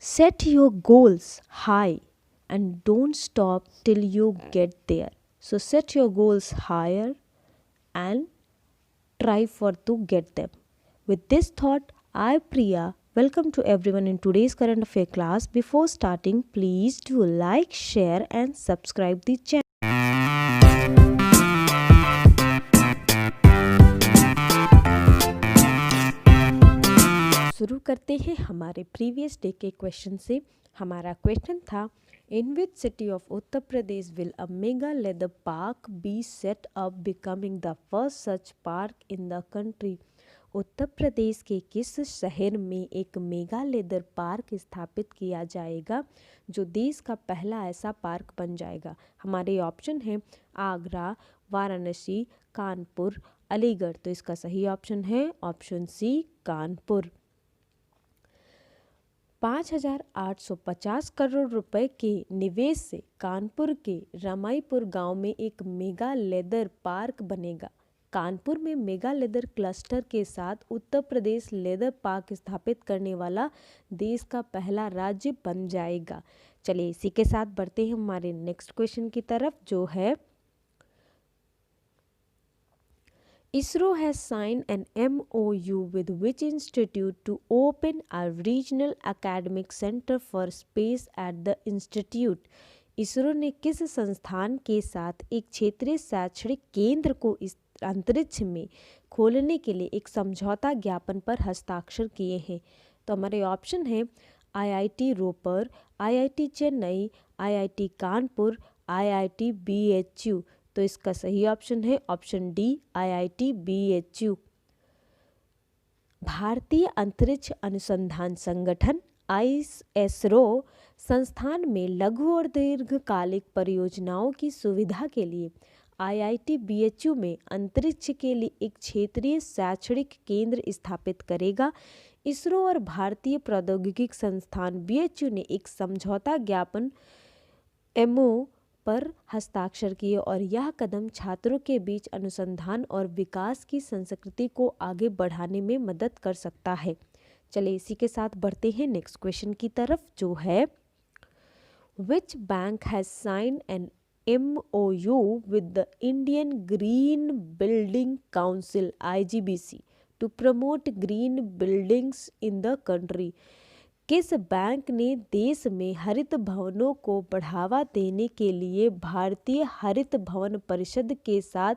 Set your goals high and don't stop till you get there. So set your goals higher and try for to get them. With this thought, I Priya welcome to everyone in today's current affair class. Before starting, please do like, share and subscribe the channel. शुरू करते हैं हमारे previous day के question से। हमारा question था, in which city of Uttar Pradesh will a mega leather park be set up becoming the first such park in the country. Uttar Pradesh के किस शहर में एक मेगा लेदर पार्क स्थापित किया जाएगा जो देश का पहला ऐसा पार्क बन जाएगा। हमारे ऑप्शन है आगरा, वाराणसी, कानपुर, अलीगढ़। तो इसका सही ऑप्शन है ऑप्शन सी कानपुर। 5,850 करोड़ रुपए के निवेश से कानपुर के रमाईपुर गांव में एक मेगा लेदर पार्क बनेगा। कानपुर में मेगा लेदर क्लस्टर के साथ उत्तर प्रदेश लेदर पार्क स्थापित करने वाला देश का पहला राज्य बन जाएगा। चलिए इसी के साथ बढ़ते हैं हमारे नेक्स्ट क्वेश्चन की तरफ, जो है ISRO has signed an MOU with which institute to open a regional academic center for space at the institute। ISRO ने किस संस्थान के साथ एक क्षेत्रीय शैक्षणिक केंद्र को इस अंतरिक्ष में खोलने के लिए एक समझौता ज्ञापन पर हस्ताक्षर किए हैं। तो हमारे ऑप्शन है IIT Ropar, IIT Chennai, IIT Kanpur, IIT BHU। तो इसका सही ऑप्शन है ऑप्शन डी IIT BHU। भारतीय अंतरिक्ष अनुसंधान संगठन ISRO संस्थान में लघु और दीर्घकालिक परियोजनाओं की सुविधा के लिए IIT BHU में अंतरिक्ष के लिए एक क्षेत्रीय शैक्षणिक केंद्र स्थापित करेगा। इसरो और भारतीय प्रौद्योगिकी संस्थान BHU ने एक समझौता ज्ञापन MOU पर हस्ताक्षर किए और यह कदम छात्रों के बीच अनुसंधान और विकास की संस्कृति को आगे बढ़ाने में मदद कर सकता है। चलिए इसी के साथ बढ़ते हैं नेक्स्ट क्वेश्चन की तरफ, जो है which bank has sign an MOU with the Indian Green Building Council IGBC to promote green buildings in the country. किस बैंक ने देश में हरित भवनों को बढ़ावा देने के लिए भारतीय हरित भवन परिषद के साथ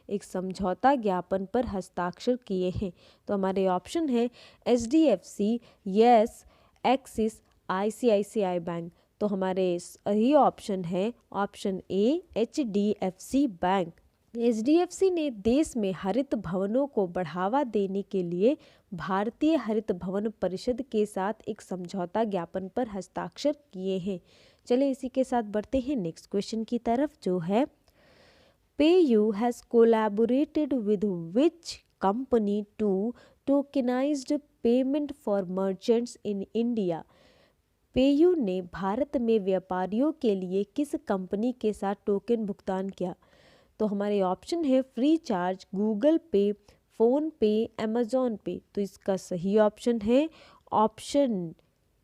एक समझौता ज्ञापन पर हस्ताक्षर किए हैं। तो हमारे ऑप्शन है HDFC, yes, axis, ICICI bank. तो हमारे सही ऑप्शन है option A HDFC bank. HDFC ने देश में हरित भवनों को बढ़ावा देने के लिए भारतीय हरित भवन परिषद के साथ एक समझौता ज्ञापन पर हस्ताक्षर किए हैं। चलिए इसी के साथ बढ़ते हैं नेक्स्ट क्वेश्चन की तरफ, जो है PayU has collaborated with which company to tokenized payment for merchants in India। PayU ने भारत में व्यापारियों के लिए किस कंपनी के साथ टोकन भुगतान किया। तो हमारे ऑप्शन है फ्री चार्ज, गूगल पे, फ़ोन पे, अमेजॉन पे। तो इसका सही ऑप्शन है ऑप्शन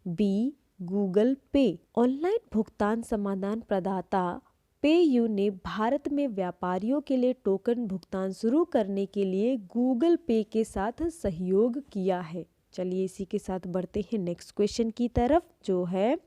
बी गूगल पे। ऑनलाइन भुगतान समाधान प्रदाता PayU ने भारत में व्यापारियों के लिए टोकन भुगतान शुरू करने के लिए गूगल पे के साथ सहयोग किया है। चलिए इसी के साथ बढ़ते हैं नेक्स्ट क्वेश्चन की तरफ, जो है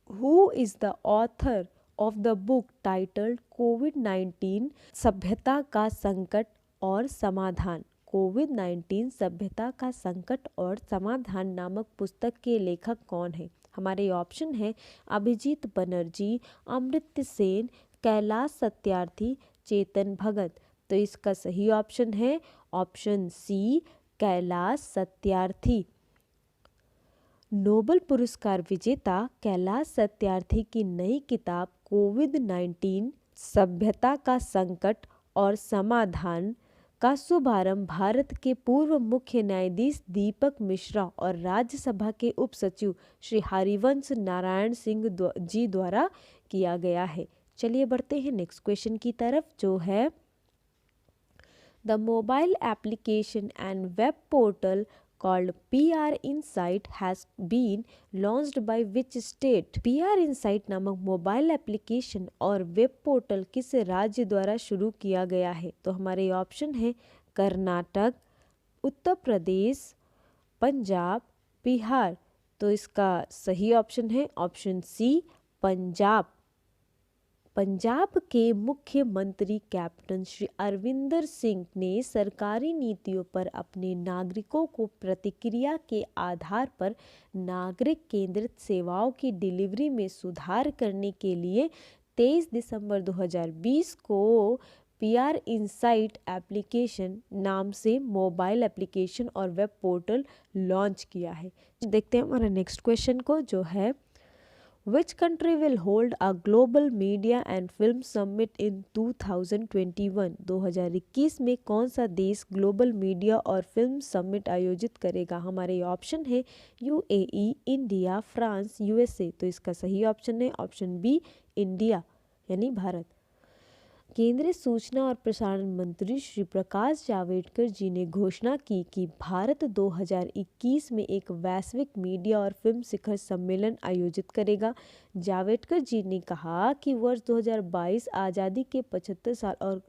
who is the author of the book titled कोविड-19 सभ्यता का संकट और समाधान। कोविड-19 सभ्यता का संकट और समाधान नामक पुस्तक के लेखक कौन है। हमारे ऑप्शन है अभिजीत बनर्जी, अमृत्य सेन, कैलाश सत्यार्थी, चेतन भगत। तो इसका सही ऑप्शन है option C Kailash Satyarthi. Nobel पुरस्कार विजेता कैलाश सत्यार्थी की नई किताब कोविड-19 सभ्यता का संकट और समाधान का शुभारंभ भारत के पूर्व मुख्य न्यायाधीश दीपक मिश्रा और राज्यसभा के उप सचिव श्री हरिवंश नारायण सिंह जी द्वारा किया गया है। चलिए बढ़ते हैं नेक्स्ट क्वेश्चन की तरफ, जो है the mobile application and web portal called PR Insight has been launched by which state? PR Insight नामक मोबाइल एप्लीकेशन और वेब पोर्टल किस राज्य द्वारा शुरू किया गया है? तो हमारे ऑप्शन है कर्नाटक, उत्तर प्रदेश, पंजाब, बिहार। तो इसका सही ऑप्शन है ऑप्शन सी, पंजाब। पंजाब के मुख्यमंत्री कैप्टन श्री अरविंदर सिंह ने सरकारी नीतियों पर अपने नागरिकों को प्रतिक्रिया के आधार पर नागरिक केंद्रित सेवाओं की डिलीवरी में सुधार करने के लिए 23 दिसंबर 2020 को PR इनसाइट एप्लीकेशन नाम से मोबाइल एप्लीकेशन और वेब पोर्टल लॉन्च किया है। देखते हैं हमारा नेक्स्ट क्वेश्चन को, जो है Which country will hold a global media and film summit in 2021? 2021 में कौन सा देश ग्लोबल मीडिया और फिल्म समिट आयोजित करेगा? हमारे ऑप्शन है UAE, इंडिया, फ्रांस, USA। तो इसका सही ऑप्शन है ऑप्शन बी, इंडिया यानी भारत। केंद्रीय सूचना और प्रसारण मंत्री श्री प्रकाश जावड़ेकर जी ने घोषणा की कि भारत 2021 में एक वैश्विक मीडिया और फिल्म शिखर सम्मेलन आयोजित करेगा। जावड़ेकर जी ने कहा कि वर्ष 2022 आज़ादी के 75 साल और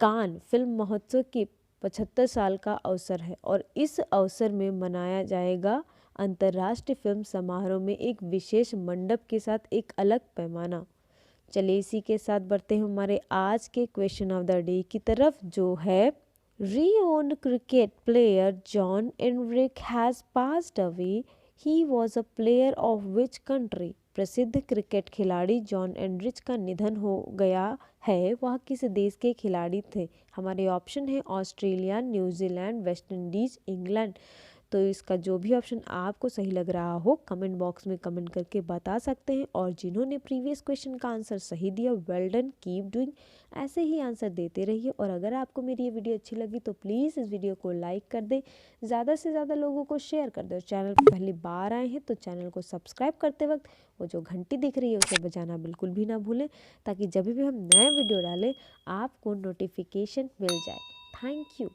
कान फिल्म महोत्सव के 75 साल का अवसर है और इस अवसर में मनाया जाएगा अंतर्राष्ट्रीय फिल्म समारोह में एक विशेष मंडप के साथ एक अलग पैमाना। चलिए इसी के साथ बढ़ते हैं हमारे आज के क्वेश्चन ऑफ द डे की तरफ, जो है Renowned cricket player John Enrique has passed away. He was a player of which country? प्रसिद्ध क्रिकेट खिलाड़ी जॉन एनरिच का निधन हो गया है, वह किस देश के खिलाड़ी थे? हमारे ऑप्शन है Australia, New Zealand, West Indies, England. तो इसका जो भी ऑप्शन आपको सही लग रहा हो कमेंट बॉक्स में कमेंट करके बता सकते हैं। और जिन्होंने प्रीवियस क्वेश्चन का आंसर सही दिया, वेल डन, कीप डूइंग, ऐसे ही आंसर देते रहिए। और अगर आपको मेरी ये वीडियो अच्छी लगी तो प्लीज़ इस वीडियो को लाइक कर दें, ज़्यादा से ज़्यादा लोगों को शेयर कर दें। और चैनल पर पहली बार आए हैं तो चैनल को सब्सक्राइब करते वक्त वो जो घंटी दिख रही है उसे बजाना बिल्कुल भी ना भूलें, ताकि जब भी हम नया वीडियो डालें आपको नोटिफिकेशन मिल जाए। Thank you.